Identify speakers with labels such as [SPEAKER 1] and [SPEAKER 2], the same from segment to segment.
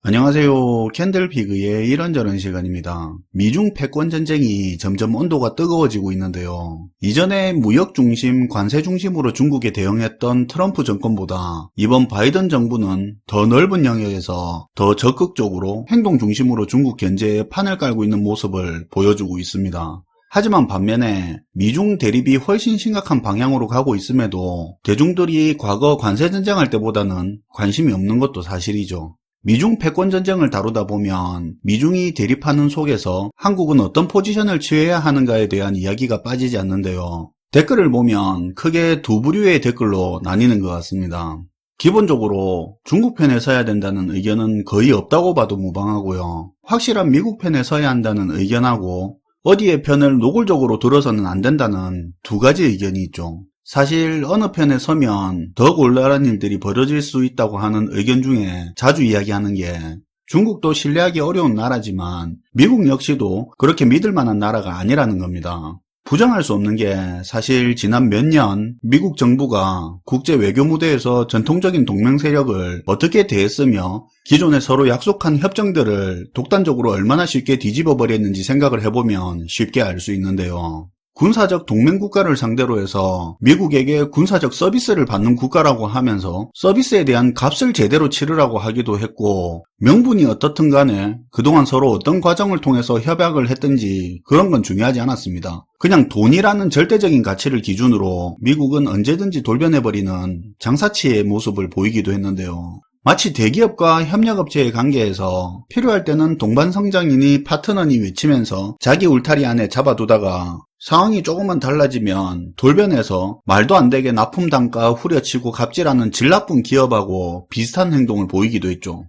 [SPEAKER 1] 안녕하세요. 캔들피그의 이런저런 시간입니다. 미중 패권 전쟁이 점점 온도가 뜨거워지고 있는데요. 이전에 무역 중심, 관세 중심으로 중국에 대응했던 트럼프 정권보다 이번 바이든 정부는 더 넓은 영역에서 더 적극적으로 행동 중심으로 중국 견제에 판을 깔고 있는 모습을 보여주고 있습니다. 하지만 반면에 미중 대립이 훨씬 심각한 방향으로 가고 있음에도 대중들이 과거 관세 전쟁할 때보다는 관심이 없는 것도 사실이죠. 미중 패권 전쟁을 다루다 보면 미중이 대립하는 속에서 한국은 어떤 포지션을 취해야 하는가에 대한 이야기가 빠지지 않는데요. 댓글을 보면 크게 두 부류의 댓글로 나뉘는 것 같습니다. 기본적으로 중국 편에 서야 된다는 의견은 거의 없다고 봐도 무방하고요. 확실한 미국 편에 서야 한다는 의견하고 어디의 편을 노골적으로 들어서는 안 된다는 두 가지 의견이 있죠. 사실 어느 편에 서면 더 곤란한 일들이 벌어질 수 있다고 하는 의견 중에 자주 이야기하는 게 중국도 신뢰하기 어려운 나라지만 미국 역시도 그렇게 믿을 만한 나라가 아니라는 겁니다. 부정할 수 없는 게 사실 지난 몇 년 미국 정부가 국제 외교 무대에서 전통적인 동맹 세력을 어떻게 대했으며 기존에 서로 약속한 협정들을 독단적으로 얼마나 쉽게 뒤집어 버렸는지 생각을 해보면 쉽게 알 수 있는데요. 군사적 동맹국가를 상대로 해서 미국에게 군사적 서비스를 받는 국가라고 하면서 서비스에 대한 값을 제대로 치르라고 하기도 했고 명분이 어떻든 간에 그동안 서로 어떤 과정을 통해서 협약을 했든지 그런 건 중요하지 않았습니다. 그냥 돈이라는 절대적인 가치를 기준으로 미국은 언제든지 돌변해버리는 장사치의 모습을 보이기도 했는데요. 마치 대기업과 협력업체의 관계에서 필요할 때는 동반성장이니 파트너니 외치면서 자기 울타리 안에 잡아두다가 상황이 조금만 달라지면 돌변해서 말도 안 되게 납품 단가 후려치고 갑질하는 질 나쁜 기업하고 비슷한 행동을 보이기도 했죠.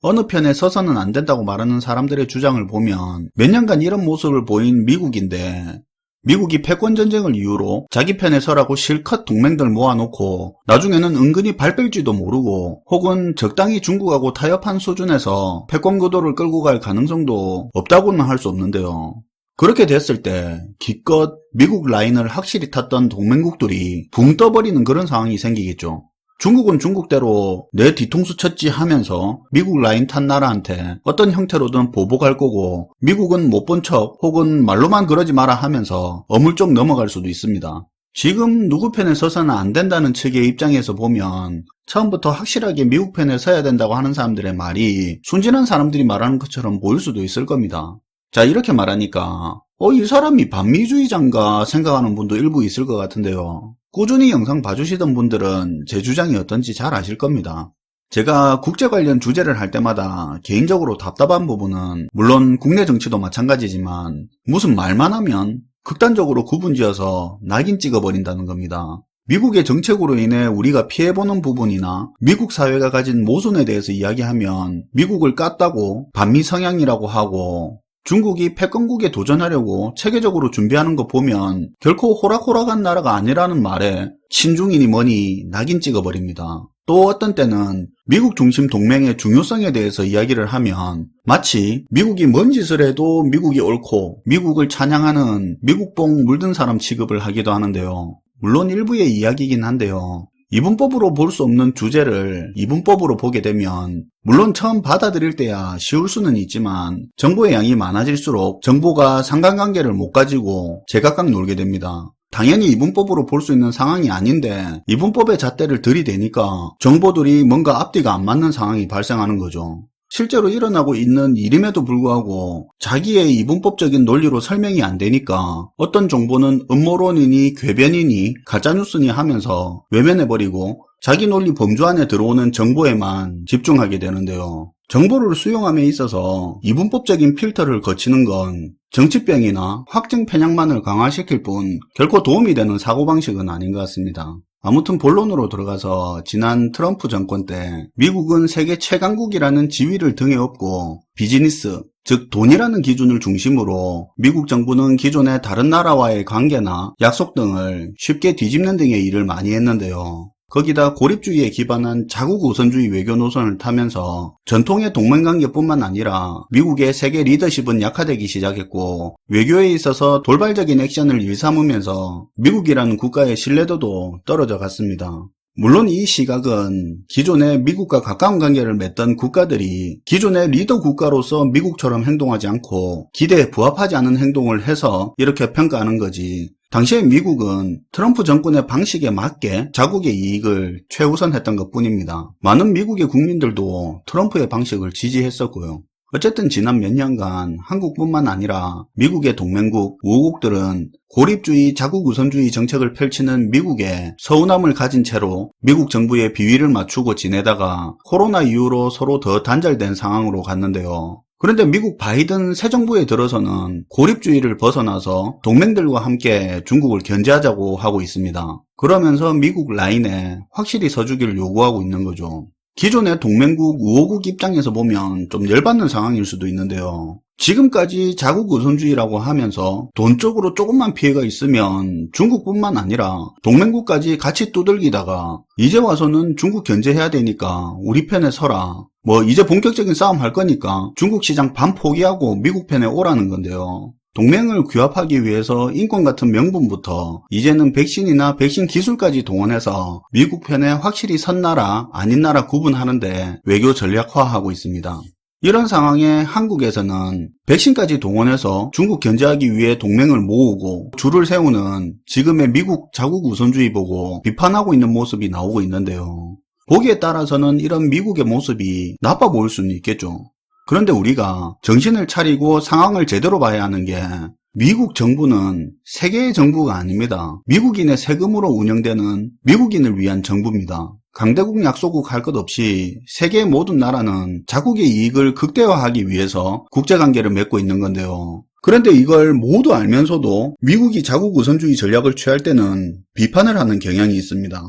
[SPEAKER 1] 어느 편에 서서는 안 된다고 말하는 사람들의 주장을 보면 몇 년간 이런 모습을 보인 미국인데 미국이 패권전쟁을 이유로 자기 편에 서라고 실컷 동맹들 모아놓고 나중에는 은근히 발 뺄지도 모르고 혹은 적당히 중국하고 타협한 수준에서 패권 구도를 끌고 갈 가능성도 없다고는 할 수 없는데요. 그렇게 됐을 때 기껏 미국 라인을 확실히 탔던 동맹국들이 붕 떠버리는 그런 상황이 생기겠죠. 중국은 중국대로 내 뒤통수 쳤지 하면서 미국 라인 탄 나라한테 어떤 형태로든 보복할 거고 미국은 못 본 척 혹은 말로만 그러지 마라 하면서 어물쩍 넘어갈 수도 있습니다. 지금 누구 편에 서서는 안 된다는 측의 입장에서 보면 처음부터 확실하게 미국 편에 서야 된다고 하는 사람들의 말이 순진한 사람들이 말하는 것처럼 보일 수도 있을 겁니다. 자, 이렇게 말하니까 이 사람이 반미주의자인가 생각하는 분도 일부 있을 것 같은데요. 꾸준히 영상 봐주시던 분들은 제 주장이 어떤지 잘 아실 겁니다. 제가 국제 관련 주제를 할 때마다 개인적으로 답답한 부분은 물론 국내 정치도 마찬가지지만 무슨 말만 하면 극단적으로 구분지어서 낙인 찍어버린다는 겁니다. 미국의 정책으로 인해 우리가 피해보는 부분이나 미국 사회가 가진 모순에 대해서 이야기하면 미국을 깠다고 반미 성향이라고 하고 중국이 패권국에 도전하려고 체계적으로 준비하는 거 보면 결코 호락호락한 나라가 아니라는 말에 친중이니 뭐니 낙인 찍어버립니다. 또 어떤 때는 미국 중심 동맹의 중요성에 대해서 이야기를 하면 마치 미국이 뭔 짓을 해도 미국이 옳고 미국을 찬양하는 미국봉 물든 사람 취급을 하기도 하는데요. 물론 일부의 이야기이긴 한데요. 이분법으로 볼 수 없는 주제를 이분법으로 보게 되면 물론 처음 받아들일 때야 쉬울 수는 있지만 정보의 양이 많아질수록 정보가 상관관계를 못 가지고 제각각 놀게 됩니다. 당연히 이분법으로 볼 수 있는 상황이 아닌데 이분법의 잣대를 들이대니까 정보들이 뭔가 앞뒤가 안 맞는 상황이 발생하는 거죠. 실제로 일어나고 있는 일임에도 불구하고 자기의 이분법적인 논리로 설명이 안 되니까 어떤 정보는 음모론이니 궤변이니 가짜뉴스니 하면서 외면해버리고 자기 논리 범주 안에 들어오는 정보에만 집중하게 되는데요. 정보를 수용함에 있어서 이분법적인 필터를 거치는 건 정치병이나 확증 편향만을 강화시킬 뿐 결코 도움이 되는 사고방식은 아닌 것 같습니다. 아무튼 본론으로 들어가서 지난 트럼프 정권 때 미국은 세계 최강국이라는 지위를 등에 업고 비즈니스, 즉 돈이라는 기준을 중심으로 미국 정부는 기존의 다른 나라와의 관계나 약속 등을 쉽게 뒤집는 등의 일을 많이 했는데요. 거기다 고립주의에 기반한 자국 우선주의 외교 노선을 타면서 전통의 동맹관계뿐만 아니라 미국의 세계 리더십은 약화되기 시작했고 외교에 있어서 돌발적인 액션을 일삼으면서 미국이라는 국가의 신뢰도도 떨어져 갔습니다. 물론 이 시각은 기존에 미국과 가까운 관계를 맺던 국가들이 기존의 리더 국가로서 미국처럼 행동하지 않고 기대에 부합하지 않은 행동을 해서 이렇게 평가하는 거지, 당시에 미국은 트럼프 정권의 방식에 맞게 자국의 이익을 최우선했던 것뿐입니다. 많은 미국의 국민들도 트럼프의 방식을 지지했었고요. 어쨌든 지난 몇 년간 한국뿐만 아니라 미국의 동맹국, 우호국들은 고립주의, 자국우선주의 정책을 펼치는 미국에 서운함을 가진 채로 미국 정부의 비위를 맞추고 지내다가 코로나 이후로 서로 더 단절된 상황으로 갔는데요. 그런데 미국 바이든 새 정부에 들어서는 고립주의를 벗어나서 동맹들과 함께 중국을 견제하자고 하고 있습니다. 그러면서 미국 라인에 확실히 서주기를 요구하고 있는 거죠. 기존의 동맹국, 우호국 입장에서 보면 좀 열받는 상황일 수도 있는데요. 지금까지 자국 우선주의라고 하면서 돈 쪽으로 조금만 피해가 있으면 중국뿐만 아니라 동맹국까지 같이 두들기다가 이제 와서는 중국 견제해야 되니까 우리 편에 서라, 이제 본격적인 싸움 할 거니까 중국 시장 반 포기하고 미국 편에 오라는 건데요. 동맹을 규합하기 위해서 인권 같은 명분부터 이제는 백신이나 백신 기술까지 동원해서 미국 편에 확실히 선 나라, 아닌 나라 구분하는데 외교 전략화하고 있습니다. 이런 상황에 한국에서는 백신까지 동원해서 중국 견제하기 위해 동맹을 모으고 줄을 세우는 지금의 미국 자국 우선주의 보고 비판하고 있는 모습이 나오고 있는데요. 보기에 따라서는 이런 미국의 모습이 나빠 보일 수는 있겠죠. 그런데 우리가 정신을 차리고 상황을 제대로 봐야 하는 게, 미국 정부는 세계의 정부가 아닙니다. 미국인의 세금으로 운영되는 미국인을 위한 정부입니다. 강대국 약소국 할 것 없이 세계의 모든 나라는 자국의 이익을 극대화하기 위해서 국제관계를 맺고 있는 건데요. 그런데 이걸 모두 알면서도 미국이 자국 우선주의 전략을 취할 때는 비판을 하는 경향이 있습니다.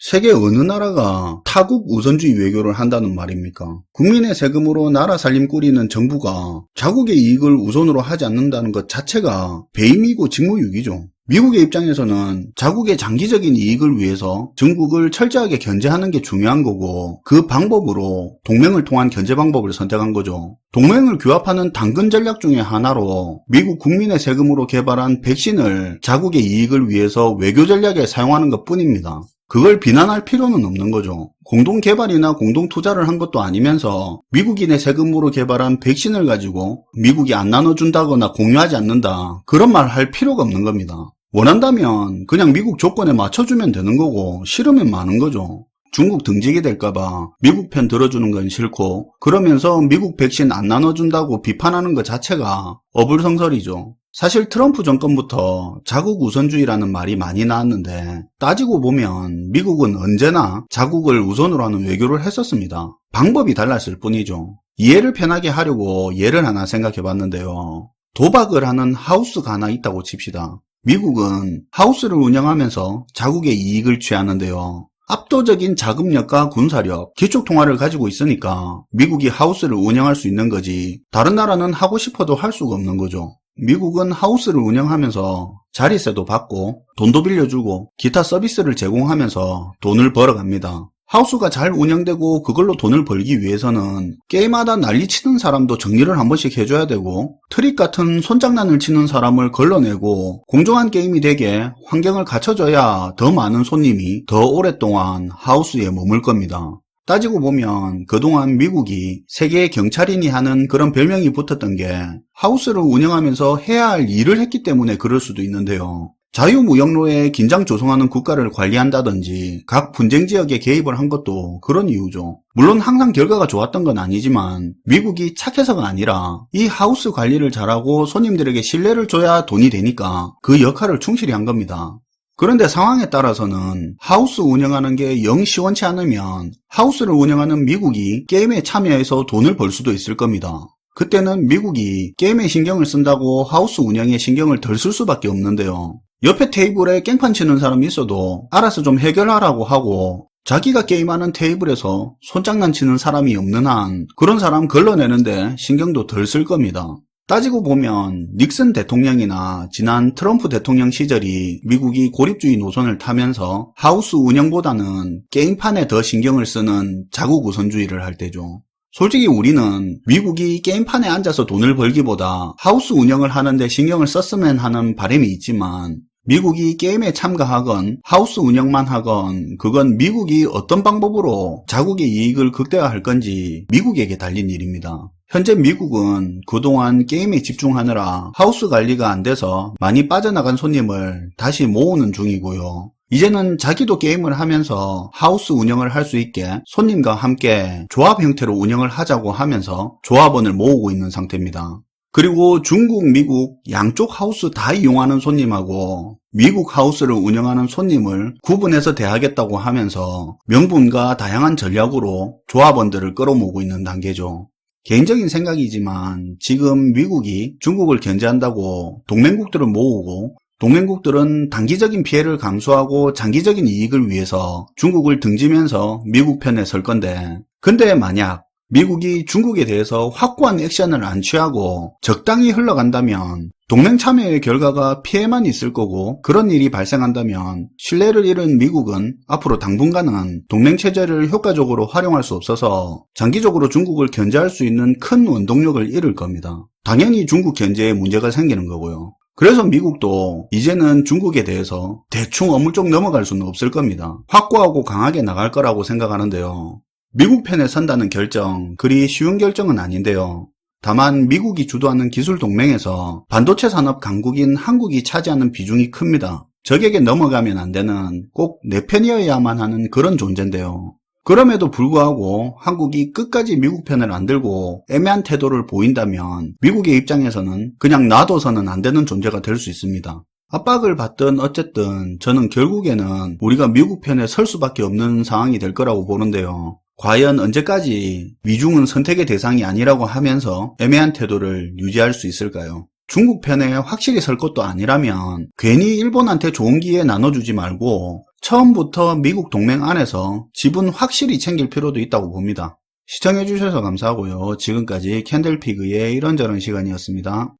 [SPEAKER 1] 세계 어느 나라가 타국 우선주의 외교를 한다는 말입니까? 국민의 세금으로 나라 살림 꾸리는 정부가 자국의 이익을 우선으로 하지 않는다는 것 자체가 배임이고 직무유기죠. 미국의 입장에서는 자국의 장기적인 이익을 위해서 중국을 철저하게 견제하는 게 중요한 거고, 그 방법으로 동맹을 통한 견제 방법을 선택한 거죠. 동맹을 규합하는 당근 전략 중에 하나로 미국 국민의 세금으로 개발한 백신을 자국의 이익을 위해서 외교 전략에 사용하는 것 뿐입니다. 그걸 비난할 필요는 없는 거죠. 공동 개발이나 공동 투자를 한 것도 아니면서 미국인의 세금으로 개발한 백신을 가지고 미국이 안 나눠준다거나 공유하지 않는다, 그런 말 할 필요가 없는 겁니다. 원한다면 그냥 미국 조건에 맞춰주면 되는 거고, 싫으면 마는 거죠. 중국 등지게 될까봐 미국 편 들어주는 건 싫고, 그러면서 미국 백신 안 나눠준다고 비판하는 것 자체가 어불성설이죠. 사실 트럼프 정권부터 자국 우선주의라는 말이 많이 나왔는데, 따지고 보면 미국은 언제나 자국을 우선으로 하는 외교를 했었습니다. 방법이 달랐을 뿐이죠. 이해를 편하게 하려고 예를 하나 생각해 봤는데요. 도박을 하는 하우스가 하나 있다고 칩시다. 미국은 하우스를 운영하면서 자국의 이익을 취하는데요. 압도적인 자금력과 군사력, 기축통화를 가지고 있으니까 미국이 하우스를 운영할 수 있는 거지, 다른 나라는 하고 싶어도 할 수가 없는 거죠. 미국은 하우스를 운영하면서 자리세도 받고 돈도 빌려주고 기타 서비스를 제공하면서 돈을 벌어갑니다. 하우스가 잘 운영되고 그걸로 돈을 벌기 위해서는 게임하다 난리치는 사람도 정리를 한 번씩 해줘야 되고, 트릭 같은 손장난을 치는 사람을 걸러내고 공정한 게임이 되게 환경을 갖춰줘야 더 많은 손님이 더 오랫동안 하우스에 머물 겁니다. 따지고 보면 그동안 미국이 세계의 경찰인이 하는 그런 별명이 붙었던 게 하우스를 운영하면서 해야 할 일을 했기 때문에 그럴 수도 있는데요. 자유무역로에 긴장 조성하는 국가를 관리한다든지 각 분쟁 지역에 개입을 한 것도 그런 이유죠. 물론 항상 결과가 좋았던 건 아니지만 미국이 착해서가 아니라 이 하우스 관리를 잘하고 손님들에게 신뢰를 줘야 돈이 되니까 그 역할을 충실히 한 겁니다. 그런데 상황에 따라서는 하우스 운영하는 게 영 시원치 않으면 하우스를 운영하는 미국이 게임에 참여해서 돈을 벌 수도 있을 겁니다. 그때는 미국이 게임에 신경을 쓴다고 하우스 운영에 신경을 덜 쓸 수밖에 없는데요. 옆에 테이블에 깽판 치는 사람이 있어도 알아서 좀 해결하라고 하고, 자기가 게임하는 테이블에서 손장난 치는 사람이 없는 한 그런 사람 걸러내는데 신경도 덜 쓸 겁니다. 따지고 보면 닉슨 대통령이나 지난 트럼프 대통령 시절이 미국이 고립주의 노선을 타면서 하우스 운영보다는 게임판에 더 신경을 쓰는 자국 우선주의를 할 때죠. 솔직히 우리는 미국이 게임판에 앉아서 돈을 벌기보다 하우스 운영을 하는데 신경을 썼으면 하는 바람이 있지만, 미국이 게임에 참가하건 하우스 운영만 하건 그건 미국이 어떤 방법으로 자국의 이익을 극대화할 건지 미국에게 달린 일입니다. 현재 미국은 그동안 게임에 집중하느라 하우스 관리가 안 돼서 많이 빠져나간 손님을 다시 모으는 중이고요. 이제는 자기도 게임을 하면서 하우스 운영을 할 수 있게 손님과 함께 조합 형태로 운영을 하자고 하면서 조합원을 모으고 있는 상태입니다. 그리고 중국, 미국 양쪽 하우스 다 이용하는 손님하고 미국 하우스를 운영하는 손님을 구분해서 대하겠다고 하면서 명분과 다양한 전략으로 조합원들을 끌어모으고 있는 단계죠. 개인적인 생각이지만 지금 미국이 중국을 견제한다고 동맹국들을 모으고 동맹국들은 단기적인 피해를 감수하고 장기적인 이익을 위해서 중국을 등지면서 미국 편에 설 건데, 근데 만약 미국이 중국에 대해서 확고한 액션을 안 취하고 적당히 흘러간다면 동맹 참여의 결과가 피해만 있을 거고, 그런 일이 발생한다면 신뢰를 잃은 미국은 앞으로 당분간은 동맹 체제를 효과적으로 활용할 수 없어서 장기적으로 중국을 견제할 수 있는 큰 원동력을 잃을 겁니다. 당연히 중국 견제에 문제가 생기는 거고요. 그래서 미국도 이제는 중국에 대해서 대충 어물쩍 넘어갈 수는 없을 겁니다. 확고하고 강하게 나갈 거라고 생각하는데요. 미국 편에 선다는 결정, 그리 쉬운 결정은 아닌데요. 다만 미국이 주도하는 기술 동맹에서 반도체 산업 강국인 한국이 차지하는 비중이 큽니다. 적에게 넘어가면 안 되는, 꼭 내 편이어야만 하는 그런 존재인데요. 그럼에도 불구하고 한국이 끝까지 미국 편을 안 들고 애매한 태도를 보인다면 미국의 입장에서는 그냥 놔둬서는 안 되는 존재가 될 수 있습니다. 압박을 받든 어쨌든 저는 결국에는 우리가 미국 편에 설 수밖에 없는 상황이 될 거라고 보는데요. 과연 언제까지 미중은 선택의 대상이 아니라고 하면서 애매한 태도를 유지할 수 있을까요? 중국 편에 확실히 설 것도 아니라면 괜히 일본한테 좋은 기회 나눠주지 말고 처음부터 미국 동맹 안에서 지분 확실히 챙길 필요도 있다고 봅니다. 시청해주셔서 감사하고요. 지금까지 캔들피그의 이런저런 시간이었습니다.